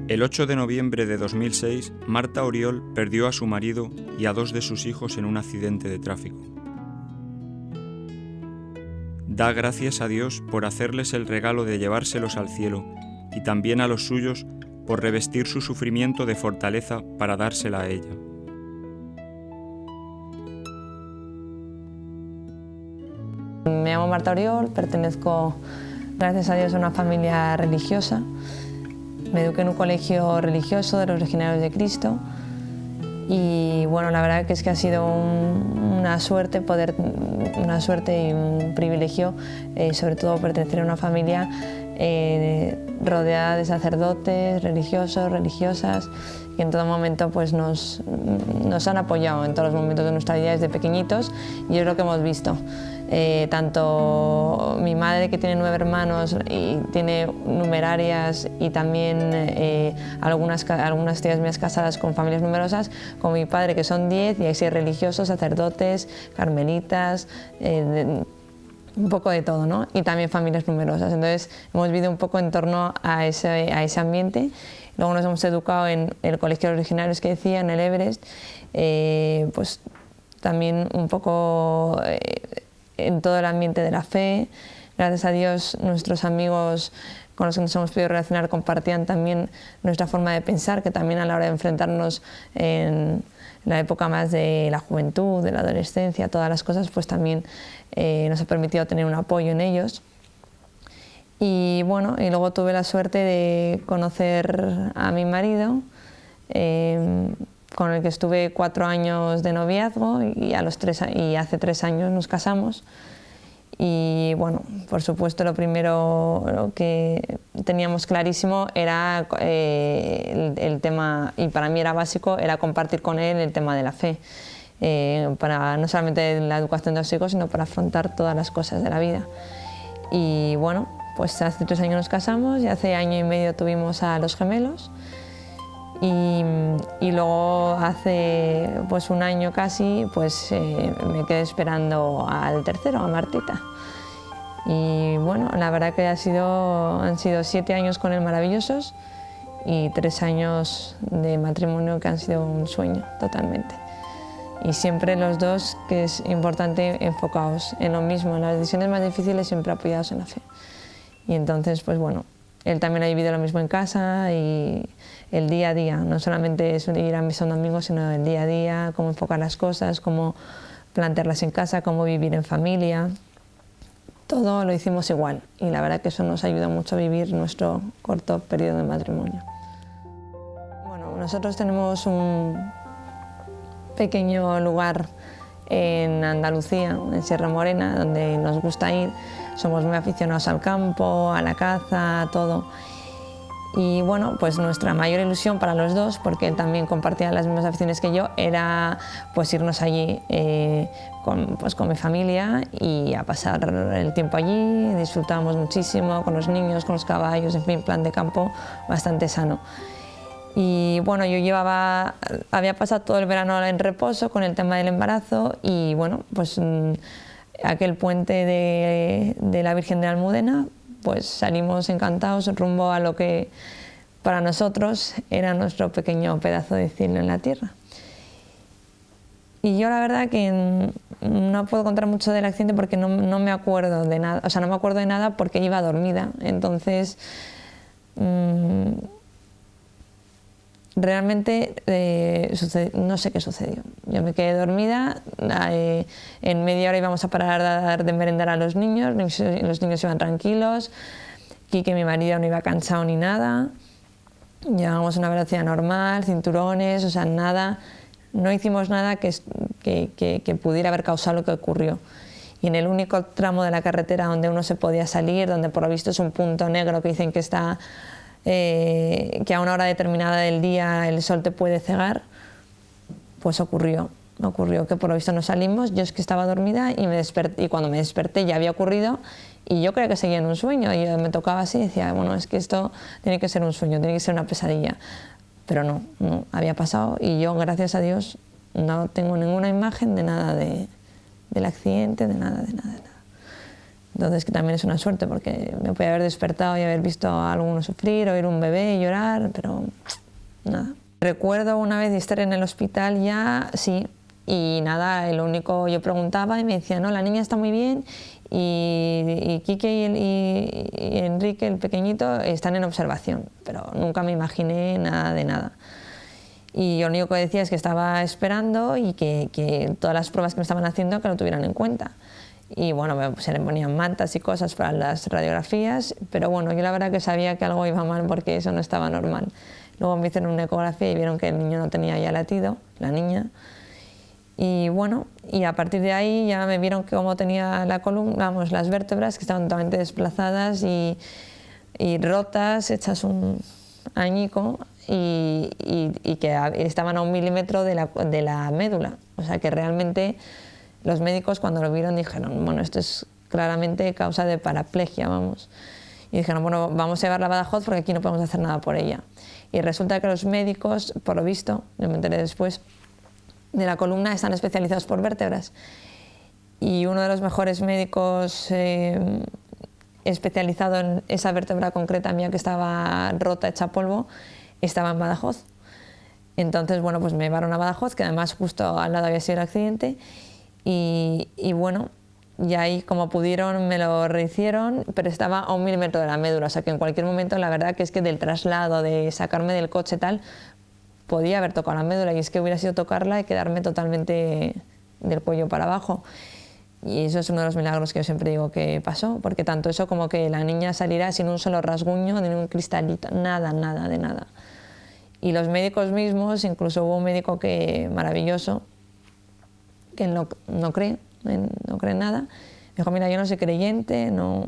El 8 de noviembre de 2006, Marta Oriol perdió a su marido y a 2 de sus hijos en un accidente de tráfico. Da gracias a Dios por hacerles el regalo de llevárselos al cielo y también a los suyos por revestir su sufrimiento de fortaleza para dársela a ella. Me llamo Marta Oriol, pertenezco, gracias a Dios, a una familia religiosa. Me eduqué en un colegio religioso de los Legionarios de Cristo y bueno, la verdad que es que ha sido una suerte y un privilegio, sobre todo pertenecer a una familia rodeada de sacerdotes, religiosos, religiosas, que en todo momento pues, nos han apoyado en todos los momentos de nuestra vida desde pequeñitos, y es lo que hemos visto. Tanto mi madre, que tiene 9 hermanos y tiene numerarias, y también algunas tías mías casadas con familias numerosas, como mi padre, que son 10, y hay 6 religiosos, sacerdotes, carmelitas, un poco de todo, ¿no? Y también familias numerosas. Entonces hemos vivido un poco en torno a ese ambiente. Luego nos hemos educado en el colegio de los Legionarios que decía, en el Everest, pues también un poco en todo el ambiente de la fe. Gracias a Dios, nuestros amigos con los que nos hemos podido relacionar compartían también nuestra forma de pensar, que también a la hora de enfrentarnos en la época más de la juventud, de la adolescencia, todas las cosas, pues también nos ha permitido tener un apoyo en ellos. Y bueno, y luego tuve la suerte de conocer a mi marido, con el que estuve 4 años de noviazgo, y hace 3 años nos casamos. Y bueno, por supuesto, lo primero lo que teníamos clarísimo era el tema, y para mí era básico, era compartir con él el tema de la fe, para no solamente la educación de los hijos, sino para afrontar todas las cosas de la vida. Y bueno, pues hace 3 años nos casamos, y hace 1 año y medio tuvimos a los gemelos. Y luego hace pues 1 año casi pues me quedé esperando al tercero, a Martita. Y bueno, la verdad que han sido 7 años con él maravillosos, y 3 años de matrimonio que han sido un sueño totalmente. Y siempre los dos, que es importante, enfocados en lo mismo, en las decisiones más difíciles, siempre apoyados en la fe. Y entonces, pues bueno, él también ha vivido lo mismo en casa, y el día a día, no solamente es ir a misa un domingo, sino el día a día, cómo enfocar las cosas, cómo plantearlas en casa, cómo vivir en familia. Todo lo hicimos igual, y la verdad que eso nos ayuda mucho a vivir nuestro corto periodo de matrimonio. Bueno, nosotros tenemos un pequeño lugar en Andalucía, en Sierra Morena, donde nos gusta ir. Somos muy aficionados al campo, a la caza, a todo. Y bueno, pues nuestra mayor ilusión para los dos, porque él también compartía las mismas aficiones que yo, era pues irnos allí con mi familia y a pasar el tiempo allí. Disfrutábamos muchísimo con los niños, con los caballos, en fin, plan de campo bastante sano. Y bueno, yo había pasado todo el verano en reposo con el tema del embarazo, y bueno, pues aquel puente de la Virgen de la Almudena, pues salimos encantados rumbo a lo que para nosotros era nuestro pequeño pedazo de cielo en la tierra. Y yo la verdad que no puedo contar mucho del accidente porque no me acuerdo de nada, o sea, no me acuerdo de nada porque iba dormida. Entonces, realmente no sé qué sucedió. Yo me quedé dormida, en media hora íbamos a parar a dar de merendar a los niños iban tranquilos, Quique, mi marido, no iba cansado ni nada, llevábamos una velocidad normal, cinturones, o sea, nada, no hicimos nada que pudiera haber causado lo que ocurrió. Y en el único tramo de la carretera donde uno se podía salir, donde por lo visto es un punto negro que dicen que está que a una hora determinada del día el sol te puede cegar, pues ocurrió que por lo visto no salimos. Yo es que estaba dormida y cuando me desperté ya había ocurrido, Y yo creía que seguía en un sueño, y me tocaba así y decía, bueno, es que esto tiene que ser un sueño, tiene que ser una pesadilla. Pero no, no había pasado, y yo, gracias a Dios, no tengo ninguna imagen de nada del accidente, de nada. Entonces, que también es una suerte, porque me podía haber despertado y haber visto a alguno sufrir, oír un bebé y llorar, pero nada. Recuerdo una vez estar en el hospital ya, sí, y nada, lo único, yo preguntaba y me decía, no, la niña está muy bien, y Quique y Enrique, el pequeñito, están en observación, pero nunca me imaginé nada de nada. Y yo lo único que decía es que estaba esperando y que todas las pruebas que me estaban haciendo que lo tuvieran en cuenta. Y bueno, se le ponían mantas y cosas para las radiografías, pero bueno, yo la verdad que sabía que algo iba mal porque eso no estaba normal. Luego me hicieron una ecografía y vieron que el niño no tenía ya latido, la niña. Y bueno, y a partir de ahí ya me vieron que como tenía la columna, vamos, las vértebras que estaban totalmente desplazadas y rotas, hechas un añico, y que estaban a 1 milímetro de la médula. O sea que realmente los médicos cuando lo vieron dijeron, bueno, esto es claramente causa de paraplegia, vamos. Y dijeron, bueno, vamos a llevarla a Badajoz porque aquí no podemos hacer nada por ella. Y resulta que los médicos, por lo visto, yo me enteré después, de la columna están especializados por vértebras. Y uno de los mejores médicos especializado en esa vértebra concreta mía que estaba rota, hecha polvo, estaba en Badajoz. Entonces, bueno, pues me llevaron a Badajoz, que además justo al lado había sido el accidente. Y bueno, y ahí como pudieron me lo rehicieron, pero estaba a 1 milímetro de la médula, o sea que en cualquier momento la verdad que es que del traslado, de sacarme del coche tal, podía haber tocado la médula, y es que hubiera sido tocarla y quedarme totalmente del cuello para abajo. Y eso es uno de los milagros que yo siempre digo que pasó, porque tanto eso como que la niña saliera sin un solo rasguño, ni un cristalito, nada de nada. Y los médicos mismos, incluso hubo un médico maravilloso, que no cree en nada, me dijo, mira, yo no soy creyente, no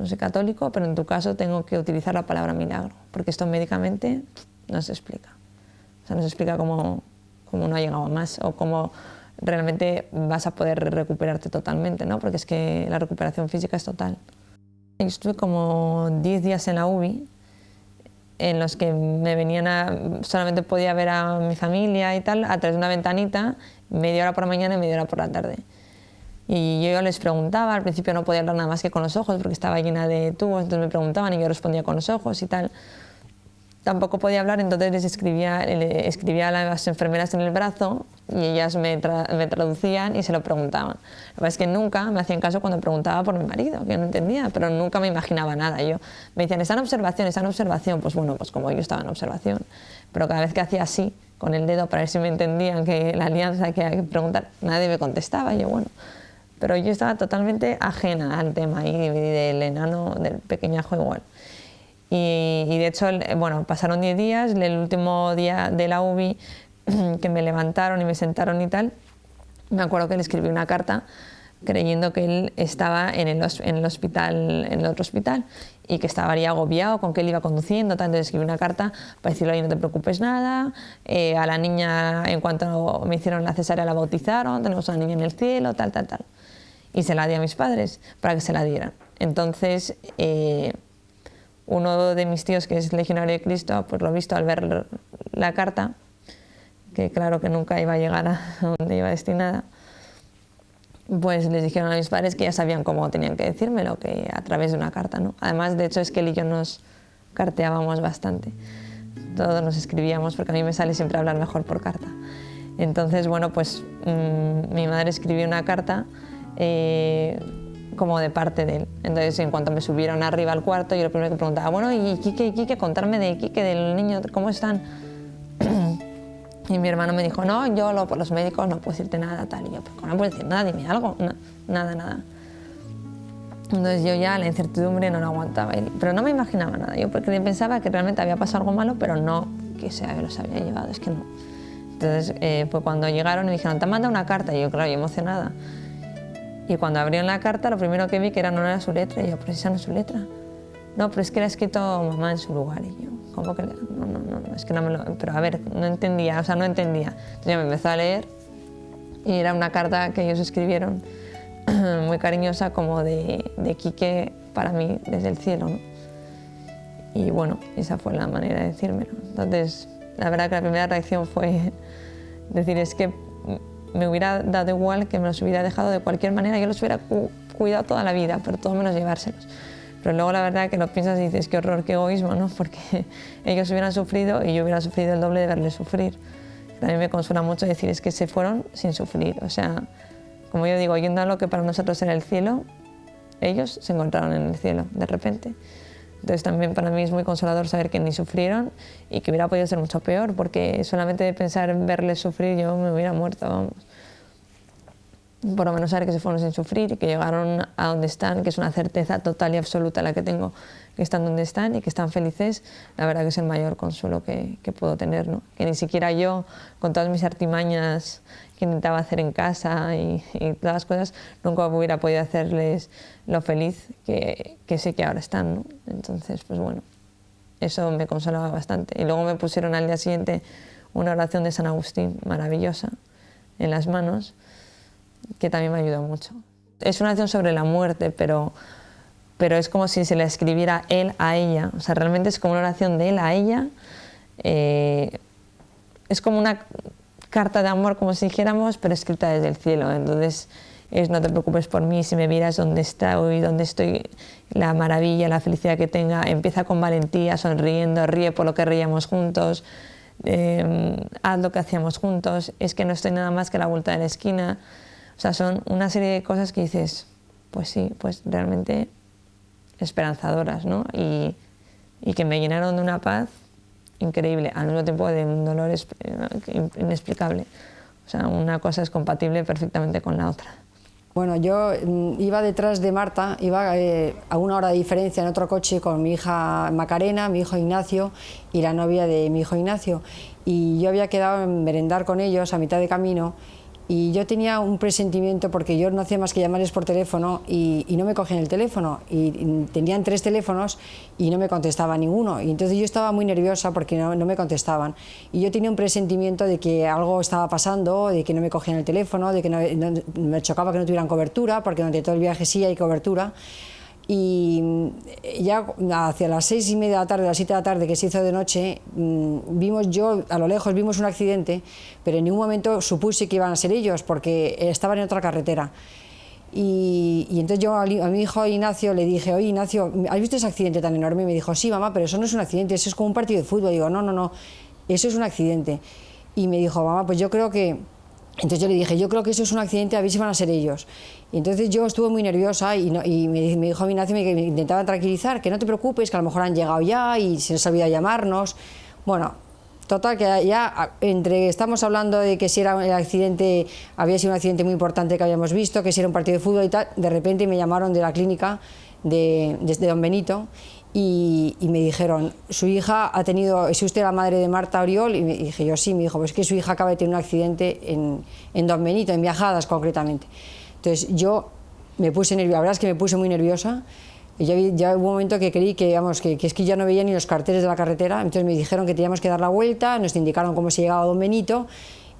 soy católico, pero en tu caso tengo que utilizar la palabra milagro, porque esto médicamente no se explica. O sea, no se explica cómo no ha llegado a más, o cómo realmente vas a poder recuperarte totalmente, ¿no? Porque es que la recuperación física es total. Yo estuve como 10 días en la UBI, en los que solamente podía ver a mi familia y tal, a través de una ventanita, media hora por la mañana y media hora por la tarde. Y yo les preguntaba, al principio no podía hablar nada más que con los ojos porque estaba llena de tubos, entonces me preguntaban y yo respondía con los ojos y tal. Tampoco podía hablar, entonces les escribía a las enfermeras en el brazo y ellas me traducían y se lo preguntaban. Lo que pasa es que nunca me hacían caso cuando preguntaba por mi marido, que yo no entendía, pero nunca me imaginaba nada. Me decían, está en observación, pues bueno, pues como yo estaba en observación. Pero cada vez que hacía así, con el dedo para ver si me entendían que la alianza que hay que preguntar, nadie me contestaba, y yo bueno. Pero yo estaba totalmente ajena al tema y del enano, del pequeñajo igual. Y de hecho, bueno, pasaron 10 días, el último día de la UBI que me levantaron y me sentaron y tal, me acuerdo que le escribí una carta creyendo que él estaba en el otro hospital y que estaría agobiado con que él iba conduciendo, entonces escribí una carta para decirle, oye, no te preocupes nada, a la niña en cuanto me hicieron la cesárea la bautizaron, tenemos una niña en el cielo, tal. Y se la di a mis padres para que se la dieran. Entonces, uno de mis tíos, que es legionario de Cristo, pues lo visto al ver la carta, que claro que nunca iba a llegar a donde iba destinada, pues les dijeron a mis padres que ya sabían cómo tenían que decírmelo, que a través de una carta, ¿no? Además, de hecho, es que él y yo nos carteábamos bastante. Todos nos escribíamos, porque a mí me sale siempre hablar mejor por carta. Entonces, bueno, pues mi madre escribió una carta como de parte de él. Entonces, en cuanto me subieron arriba al cuarto, yo lo primero que preguntaba, bueno, y Quique, contarme de Quique, del niño, ¿cómo están? Y mi hermano me dijo, no, yo por los médicos no puedo decirte nada, tal. Y yo, pues ¿cómo no puedo decir nada? Dime algo. No, nada. Entonces yo ya la incertidumbre no la aguantaba. Pero no me imaginaba nada. Yo porque pensaba que realmente había pasado algo malo, pero no que se los había llevado, es que no. Entonces fue cuando llegaron y me dijeron, te han mandado una carta. Y yo, claro, yo emocionada. Y cuando abrieron la carta, lo primero que vi que no era su letra. Y yo, pero esa no es su letra. No, pero es que la ha escrito mamá en su lugar. Y yo, ¿cómo que? No, es que no me lo... Pero a ver, no entendía. Entonces ya me empezó a leer y era una carta que ellos escribieron muy cariñosa, como de Quique para mí desde el cielo, ¿no? Y bueno, esa fue la manera de decírmelo. Entonces, la verdad que la primera reacción fue decir, es que me hubiera dado igual que me los hubiera dejado de cualquier manera, yo los hubiera cuidado toda la vida, pero todo menos llevárselos. Pero luego la verdad que lo piensas y dices, qué horror, qué egoísmo, ¿no? Porque ellos hubieran sufrido y yo hubiera sufrido el doble de verles sufrir. También me consuela mucho decir, es que se fueron sin sufrir. O sea, como yo digo, yendo a lo que para nosotros era el cielo, ellos se encontraron en el cielo de repente. Entonces también para mí es muy consolador saber que ni sufrieron y que hubiera podido ser mucho peor, porque solamente de pensar en verles sufrir yo me hubiera muerto, vamos. Por lo menos saber que se fueron sin sufrir y que llegaron a donde están, que es una certeza total y absoluta la que tengo, que están donde están y que están felices, la verdad que es el mayor consuelo que puedo tener, ¿no? Que ni siquiera yo, con todas mis artimañas que intentaba hacer en casa y todas las cosas, nunca hubiera podido hacerles lo feliz que sé que ahora están, ¿no? Entonces, pues bueno, eso me consolaba bastante. Y luego me pusieron al día siguiente una oración de San Agustín maravillosa en las manos, que también me ayudó mucho. Es una oración sobre la muerte, pero es como si se la escribiera él a ella. O sea, realmente es como una oración de él a ella. Es como una carta de amor, como si dijéramos, pero escrita desde el cielo. Entonces, no te preocupes por mí, si me vieras dónde estoy, dónde estoy, la maravilla, la felicidad que tenga. Empieza con valentía, sonriendo, ríe por lo que reíamos juntos, haz lo que hacíamos juntos, es que no estoy nada más que a la vuelta de la esquina. O sea, son una serie de cosas que dices, pues sí, pues realmente esperanzadoras, ¿no? Y que me llenaron de una paz increíble, al mismo tiempo de un dolor inexplicable. O sea, una cosa es compatible perfectamente con la otra. Bueno, yo iba detrás de Marta, iba a una hora de diferencia en otro coche con mi hija Macarena, mi hijo Ignacio y la novia de mi hijo Ignacio. Y yo había quedado en merendar con ellos a mitad de camino. Y yo tenía un presentimiento, porque yo no hacía más que llamarles por teléfono y no me cogían el teléfono. Y tenían 3 teléfonos y no me contestaba ninguno. Y entonces yo estaba muy nerviosa porque no me contestaban. Y yo tenía un presentimiento de que algo estaba pasando, de que no me cogían el teléfono, de que me chocaba que no tuvieran cobertura, porque durante todo el viaje sí hay cobertura. Y ya hacia las 6:30 de la tarde, las 7 de la tarde, que se hizo de noche, a lo lejos vimos un accidente, pero en ningún momento supuse que iban a ser ellos, porque estaban en otra carretera. Y entonces yo a mi hijo Ignacio le dije, oye Ignacio, ¿has visto ese accidente tan enorme? Y me dijo, sí mamá, pero eso no es un accidente, eso es como un partido de fútbol. Y digo, no, eso es un accidente. Y me dijo, mamá, pues yo creo que... Entonces yo le dije, yo creo que eso es un accidente, a ver si van a ser ellos. Y entonces yo estuve muy nerviosa y me dijo Ignacio, me intentaba tranquilizar, que no te preocupes, que a lo mejor han llegado ya y se les olvidó llamarnos. Bueno, total, que ya estamos hablando de que si era el accidente, había sido un accidente muy importante que habíamos visto, que si era un partido de fútbol y tal, de repente me llamaron de la clínica de Don Benito y me dijeron, su hija ha tenido, ¿es usted la madre de Marta Oriol? Y me dije yo, sí. Me dijo, pues que su hija acaba de tener un accidente en Don Benito, en Viajadas concretamente. Entonces yo me puse nerviosa, la verdad es que me puse muy nerviosa. Y ya hubo un momento que creí que es que ya no veía ni los carteles de la carretera. Entonces me dijeron que teníamos que dar la vuelta, nos indicaron cómo se llegaba a Don Benito.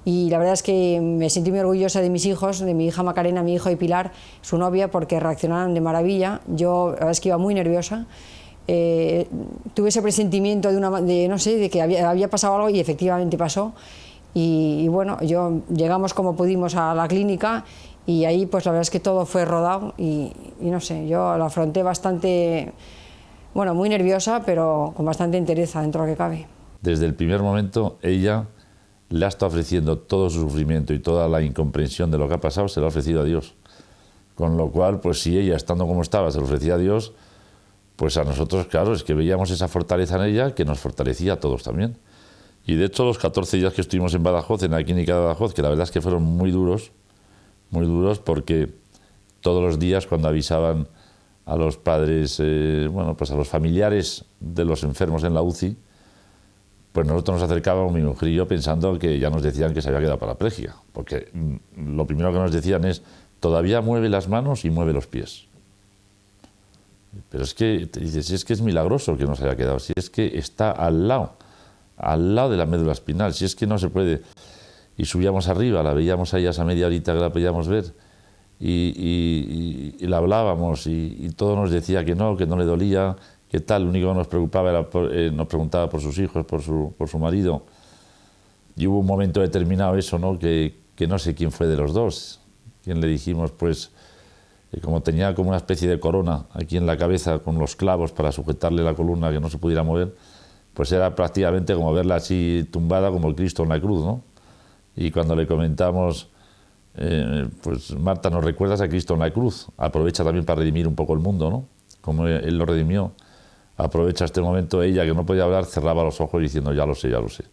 Y la verdad es que me sentí muy orgullosa de mis hijos, de mi hija Macarena, mi hijo y Pilar, su novia, porque reaccionaron de maravilla. Yo la verdad es que iba muy nerviosa. Tuve ese presentimiento de que había pasado algo y efectivamente pasó. Y bueno, llegamos como pudimos a la clínica y ahí pues la verdad es que todo fue rodado y no sé, yo lo afronté bastante, bueno, muy nerviosa, pero con bastante entereza dentro de lo que cabe. Desde el primer momento ella le ha estado ofreciendo todo su sufrimiento y toda la incomprensión de lo que ha pasado, se lo ha ofrecido a Dios. Con lo cual, pues si ella, estando como estaba, se lo ofrecía a Dios, pues a nosotros, claro, es que veíamos esa fortaleza en ella que nos fortalecía a todos también. Y de hecho, los 14 días que estuvimos en Badajoz, en la clínica de Badajoz, que la verdad es que fueron muy duros porque todos los días cuando avisaban a los padres, pues a los familiares de los enfermos en la UCI, pues nosotros nos acercábamos, mi mujer y yo, pensando que ya nos decían que se había quedado parapléjica, porque lo primero que nos decían es, todavía mueve las manos y mueve los pies. Pero es que, te dices, si es que es milagroso que nos haya quedado, si es que está al lado de la médula espinal, si es que no se puede. Y subíamos arriba, la veíamos ahí a esa media horita que la podíamos ver, y le hablábamos y todo nos decía que no le dolía, que tal, lo único que nos preocupaba era nos preguntaba por sus hijos, por su marido. Y hubo un momento determinado eso, ¿no? Que no sé quién fue de los dos, quien le dijimos, pues, como tenía como una especie de corona aquí en la cabeza con los clavos para sujetarle la columna que no se pudiera mover, pues era prácticamente como verla así tumbada como el Cristo en la cruz, ¿no? Y cuando le comentamos, pues Marta, ¿nos recuerdas a Cristo en la cruz? Aprovecha también para redimir un poco el mundo, ¿no? Como Él lo redimió. Aprovecha este momento, ella que no podía hablar cerraba los ojos diciendo ya lo sé, ya lo sé.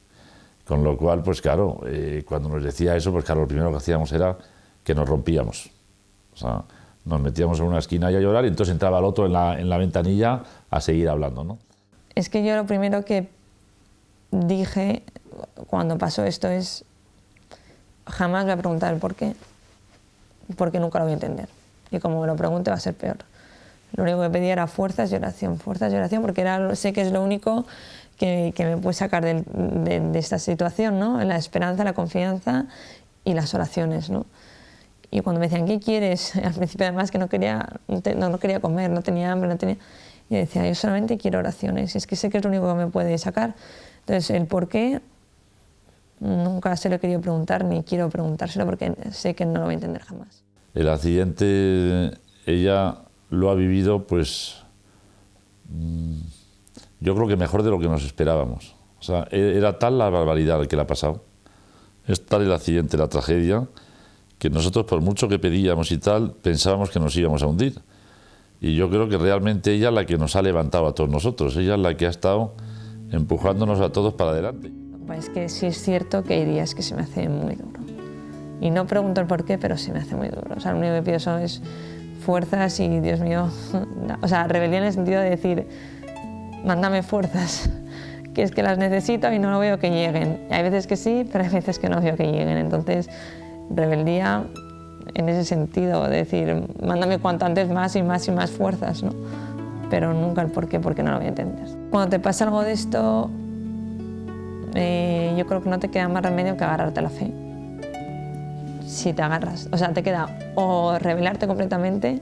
Con lo cual, pues claro, cuando nos decía eso, pues claro, lo primero que hacíamos era que nos rompíamos. O sea, nos metíamos en una esquina y a llorar y entonces entraba el otro en la ventanilla a seguir hablando, ¿no? Es que yo lo primero que dije cuando pasó esto es jamás voy a preguntar el por qué, porque nunca lo voy a entender. Y como me lo pregunte va a ser peor. Lo único que pedía era fuerzas y oración, porque sé que es lo único que me puede sacar de esta situación, ¿no? La esperanza, la confianza y las oraciones, ¿no? Y cuando me decían, ¿qué quieres? Al principio además que no quería comer, no tenía hambre, y decía, yo solamente quiero oraciones, y es que sé que es lo único que me puede sacar. Entonces, el por qué nunca se lo he querido preguntar, ni quiero preguntárselo, porque sé que no lo voy a entender jamás. El accidente, ella lo ha vivido, pues, yo creo que mejor de lo que nos esperábamos. O sea, era tal la barbaridad que le ha pasado, es tal el accidente, la tragedia, que nosotros, por mucho que pedíamos y tal, pensábamos que nos íbamos a hundir. Y yo creo que realmente ella es la que nos ha levantado a todos nosotros, ella es la que ha estado empujándonos a todos para adelante. Es que sí es cierto que hay días que se me hace muy duro. Y no pregunto el por qué, pero se me hace muy duro. O sea, lo único que pido es fuerzas y, Dios mío, o sea, rebeldía en el sentido de decir, mándame fuerzas, que es que las necesito y no veo que lleguen. Hay veces que sí, pero hay veces que no veo que lleguen. Entonces, rebeldía en ese sentido, de decir, mándame cuanto antes más y más y más fuerzas, ¿no? Pero nunca el por qué, porque no lo voy a entender. Cuando te pasa algo de esto, yo creo que no te queda más remedio que agarrarte a la fe. Si te agarras, o sea, te queda o rebelarte completamente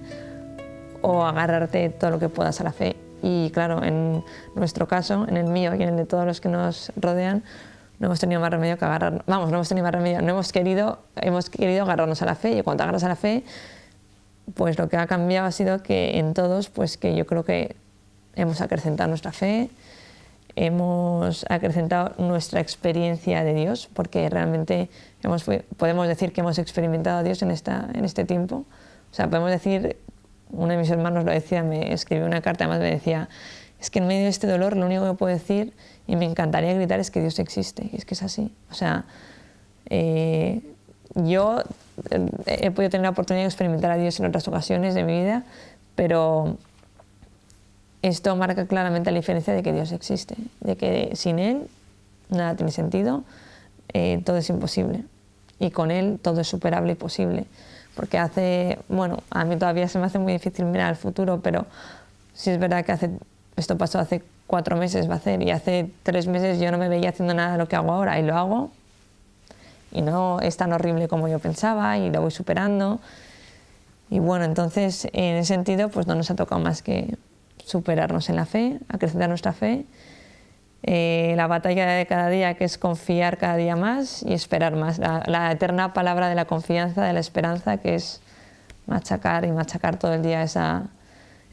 o agarrarte todo lo que puedas a la fe. Y claro, en nuestro caso, en el mío y en el de todos los que nos rodean, no hemos tenido más remedio que agarrarnos. Vamos, no hemos tenido más remedio, hemos querido agarrarnos a la fe. Y cuando te agarras a la fe, pues lo que ha cambiado ha sido que en todos, pues que yo creo que hemos acrecentado nuestra fe, hemos acrecentado nuestra experiencia de Dios, porque realmente podemos decir que hemos experimentado a Dios en este tiempo. O sea, podemos decir, uno de mis hermanos lo decía, me escribió una carta, además me decía, es que en medio de este dolor lo único que puedo decir, y me encantaría gritar, es que Dios existe, y es que es así. O sea, yo he podido tener la oportunidad de experimentar a Dios en otras ocasiones de mi vida, pero esto marca claramente la diferencia de que Dios existe, de que sin Él nada tiene sentido, todo es imposible, y con Él todo es superable y posible. Porque a mí todavía se me hace muy difícil mirar al futuro, pero sí es verdad que esto pasó hace 4 meses, va a hacer, y hace 3 meses yo no me veía haciendo nada de lo que hago ahora, y lo hago, y no es tan horrible como yo pensaba, y lo voy superando. Y bueno, entonces, en ese sentido, pues no nos ha tocado más que superarnos en la fe, acrecentar nuestra fe, la batalla de cada día, que es confiar cada día más y esperar más, la eterna palabra de la confianza, de la esperanza, que es machacar y machacar todo el día,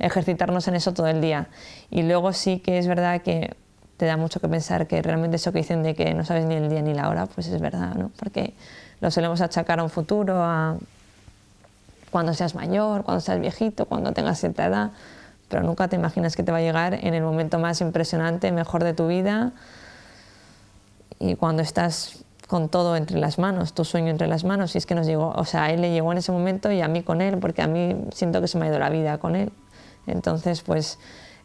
ejercitarnos en eso todo el día. Y luego sí que es verdad que te da mucho que pensar que realmente eso que dicen de que no sabes ni el día ni la hora, pues es verdad, ¿no? Porque lo solemos achacar a un futuro, a cuando seas mayor, cuando seas viejito, cuando tengas cierta edad, pero nunca te imaginas que te va a llegar en el momento más impresionante, mejor de tu vida, y cuando estás con todo entre las manos, tu sueño entre las manos. Y es que nos llegó, o sea, a él le llegó en ese momento y a mí con él, porque a mí siento que se me ha ido la vida con él. Entonces, pues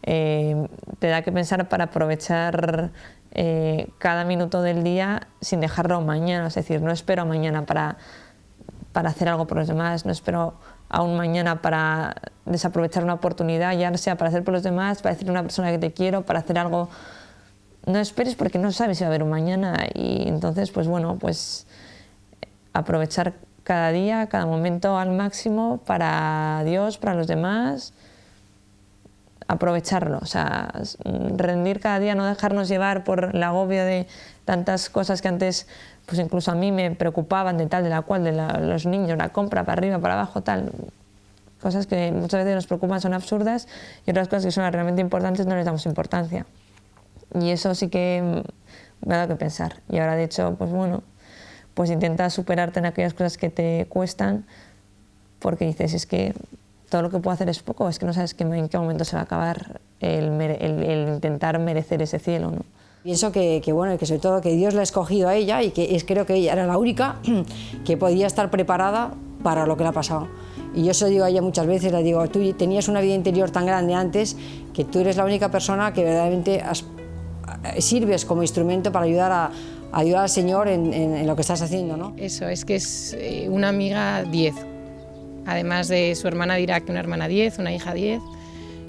te da que pensar para aprovechar cada minuto del día sin dejarlo mañana. Es decir, no espero a mañana para hacer algo por los demás, no espero a un mañana para desaprovechar una oportunidad, ya sea para hacer por los demás, para decirle a una persona que te quiero, para hacer algo. No esperes, porque no sabes si va a haber un mañana, y entonces, pues bueno, pues aprovechar cada día, cada momento al máximo para Dios, para los demás, aprovecharlo, o sea, rendir cada día, no dejarnos llevar por el agobio de tantas cosas que antes, pues incluso a mí me preocupaban de tal, de la cual, los niños, la compra para arriba, para abajo, tal. Cosas que muchas veces nos preocupan son absurdas y otras cosas que son realmente importantes no les damos importancia. Y eso sí que me ha dado que pensar. Y ahora, de hecho, pues bueno, pues intenta superarte en aquellas cosas que te cuestan, porque dices, es que todo lo que puedo hacer es poco, es que no sabes en qué momento se va a acabar el intentar merecer ese cielo, ¿no? Pienso bueno, que sobre todo que Dios la ha escogido a ella y que creo que ella era la única que podía estar preparada para lo que le ha pasado. Y yo se lo digo a ella muchas veces, le digo, tú tenías una vida interior tan grande antes que tú eres la única persona que verdaderamente sirves como instrumento para ayudar al Señor en lo que estás haciendo, ¿no? Eso, es que es una amiga 10. Además de su hermana dirá que una hermana 10, una hija 10,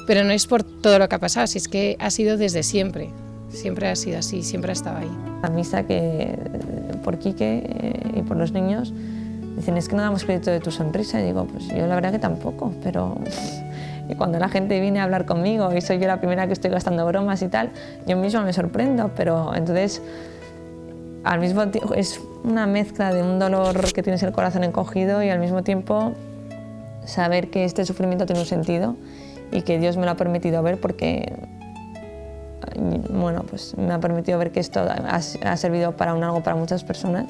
pero no es por todo lo que ha pasado, si es que ha sido desde siempre. Siempre ha sido así, siempre ha estado ahí. La misa que por Quique y por los niños dicen, es que no damos crédito de tu sonrisa. Y digo, pues yo la verdad que tampoco, pero y cuando la gente viene a hablar conmigo y soy yo la primera que estoy gastando bromas y tal, yo misma me sorprendo, pero entonces al mismo tiempo es una mezcla de un dolor que tienes el corazón encogido y al mismo tiempo saber que este sufrimiento tiene un sentido y que Dios me lo ha permitido ver porque bueno, pues me ha permitido ver que esto ha servido para algo para muchas personas,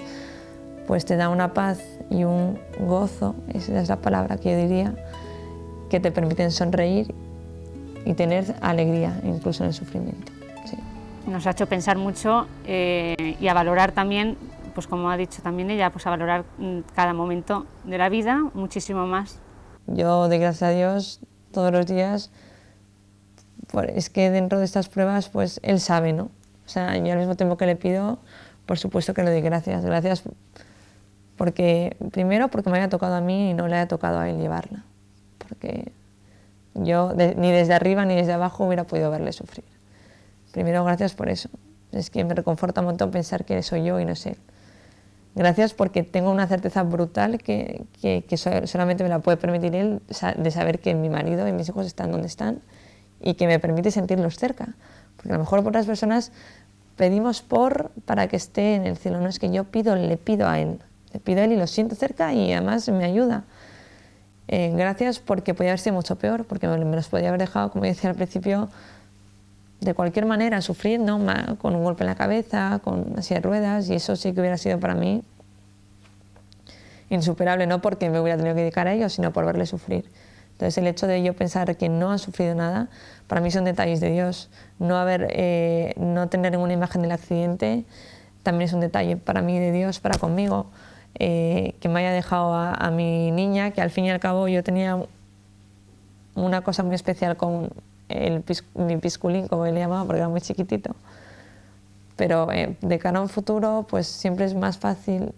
pues te da una paz y un gozo, esa es la palabra que yo diría, que te permiten sonreír y tener alegría incluso en el sufrimiento. Sí. Nos ha hecho pensar mucho y a valorar también, pues como ha dicho también ella, pues a valorar cada momento de la vida muchísimo más. Yo, de gracias a Dios, todos los días, pues es que dentro de estas pruebas, pues Él sabe, ¿no? O sea, yo al mismo tiempo que le pido, por supuesto que le doy gracias. Gracias porque, primero, porque me haya tocado a mí y no le haya tocado a Él llevarla. Porque yo ni desde arriba ni desde abajo hubiera podido verle sufrir. Primero, gracias por eso. Es que me reconforta un montón pensar que soy yo y no es Él. Gracias porque tengo una certeza brutal que solamente me la puede permitir Él, de saber que mi marido y mis hijos están donde están y que me permite sentirlos cerca. Porque a lo mejor por otras personas pedimos para que esté en el cielo. No, es que yo le pido a Él. Le pido a Él y lo siento cerca y además me ayuda. Gracias porque podía haber sido mucho peor, porque me los podía haber dejado, como decía al principio, de cualquier manera, sufriendo, con un golpe en la cabeza, con una silla de ruedas, y eso sí que hubiera sido para mí insuperable, no porque me hubiera tenido que dedicar a ello, sino por verle sufrir. Entonces el hecho de yo pensar que no ha sufrido nada, para mí son detalles de Dios. No tener ninguna imagen del accidente también es un detalle para mí de Dios, para conmigo. Que me haya dejado a mi niña, que al fin y al cabo yo tenía una cosa muy especial con mi pisculín, como él le llamaba, porque era muy chiquitito. Pero de cara a un futuro, pues siempre es más fácil,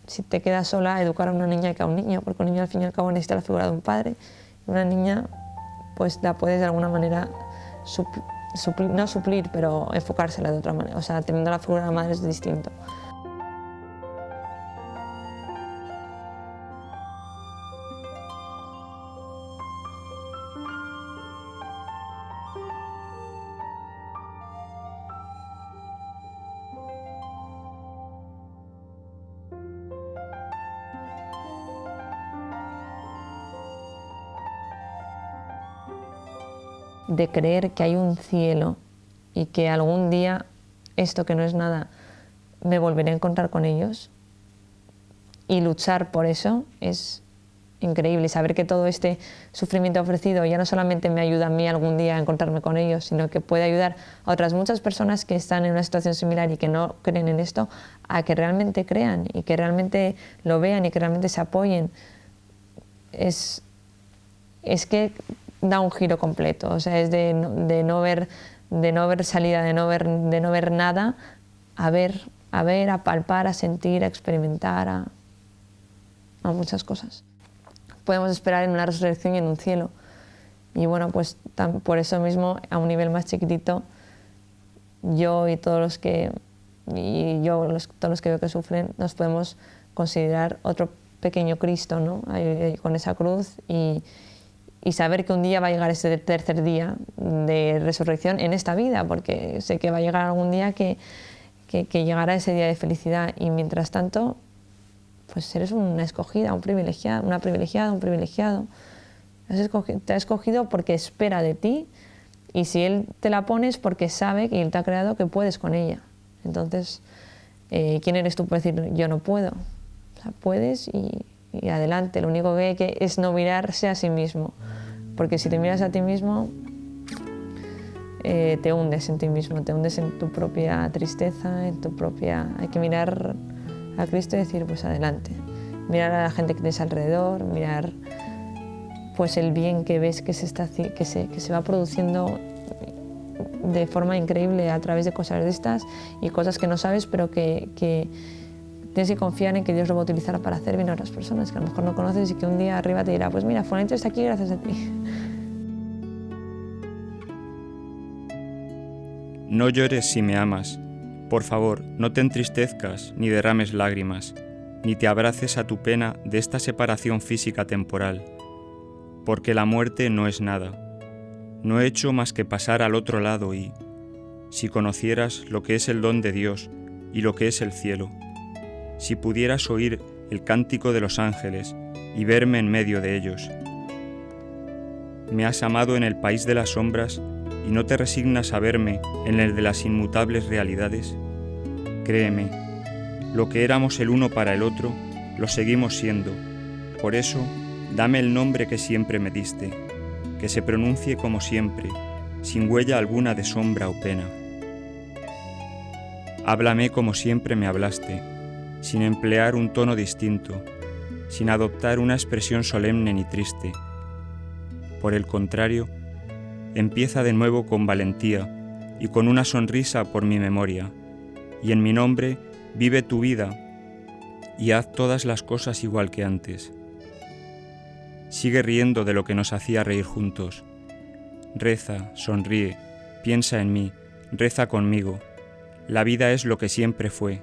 si te quedas sola, educar a una niña que a un niño, porque un niño al fin y al cabo necesita la figura de un padre. Y una niña, pues la puedes de alguna manera no suplir, pero enfocársela de otra manera. O sea, teniendo la figura de la madre es distinto. De creer que hay un cielo y que algún día esto que no es nada me volveré a encontrar con ellos y luchar por eso es increíble. Saber que todo este sufrimiento ofrecido ya no solamente me ayuda a mí algún día a encontrarme con ellos, sino que puede ayudar a otras muchas personas que están en una situación similar y que no creen en esto, a que realmente crean y que realmente lo vean y que realmente se apoyen. Es que da un giro completo, o sea, es de no ver salida, de no ver nada, a ver, a palpar, a sentir, a experimentar, a muchas cosas. Podemos esperar en una resurrección y en un cielo. Y bueno, pues por eso mismo, a un nivel más chiquitito, yo y todos los que veo que sufren, nos podemos considerar otro pequeño Cristo, ¿no? Ahí, con esa cruz y saber que un día va a llegar ese tercer día de resurrección en esta vida, porque sé que va a llegar algún día que llegará ese día de felicidad y mientras tanto pues eres una escogida, una privilegiada, un privilegiado. Te ha escogido porque espera de ti y si Él te la pone es porque sabe que Él te ha creado que puedes con ella. Entonces, ¿quién eres tú para decir yo no puedo? O sea, puedes y adelante. Lo único que hay que es no mirarse a sí mismo, porque si te miras a ti mismo te hundes en ti mismo, te hundes en tu propia tristeza, en tu propia... Hay que mirar a Cristo y decir, pues adelante. Mirar a la gente que tienes alrededor, mirar pues el bien que ves que se va produciendo de forma increíble a través de cosas de estas y cosas que no sabes, pero que tienes que confiar en que Dios lo va a utilizar para hacer bien a otras personas que a lo mejor no conoces y que un día arriba te dirá, pues mira, fulanito está aquí gracias a ti. No llores si me amas. Por favor, no te entristezcas ni derrames lágrimas, ni te abraces a tu pena de esta separación física temporal, porque la muerte no es nada. No he hecho más que pasar al otro lado y, si conocieras lo que es el don de Dios y lo que es el cielo, si pudieras oír el cántico de los ángeles y verme en medio de ellos. Me has amado en el país de las sombras y no te resignas a verme en el de las inmutables realidades. Créeme, lo que éramos el uno para el otro, lo seguimos siendo. Por eso, dame el nombre que siempre me diste, que se pronuncie como siempre, sin huella alguna de sombra o pena. Háblame como siempre me hablaste, sin emplear un tono distinto, sin adoptar una expresión solemne ni triste. Por el contrario, empieza de nuevo con valentía y con una sonrisa por mi memoria, y en mi nombre vive tu vida y haz todas las cosas igual que antes. Sigue riendo de lo que nos hacía reír juntos. Reza, sonríe, piensa en mí, reza conmigo. La vida es lo que siempre fue.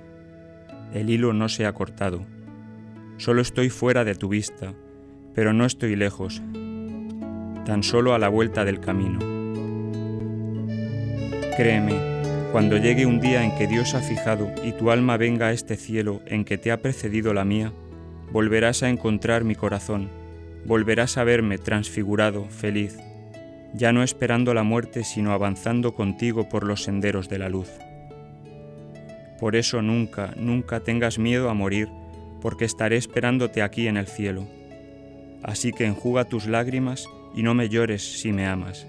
El hilo no se ha cortado. Solo estoy fuera de tu vista, pero no estoy lejos, tan solo a la vuelta del camino. Créeme, cuando llegue un día en que Dios ha fijado y tu alma venga a este cielo en que te ha precedido la mía, volverás a encontrar mi corazón, volverás a verme transfigurado, feliz, ya no esperando la muerte, sino avanzando contigo por los senderos de la luz. Por eso nunca, nunca tengas miedo a morir, porque estaré esperándote aquí en el cielo. Así que enjuga tus lágrimas y no me llores si me amas.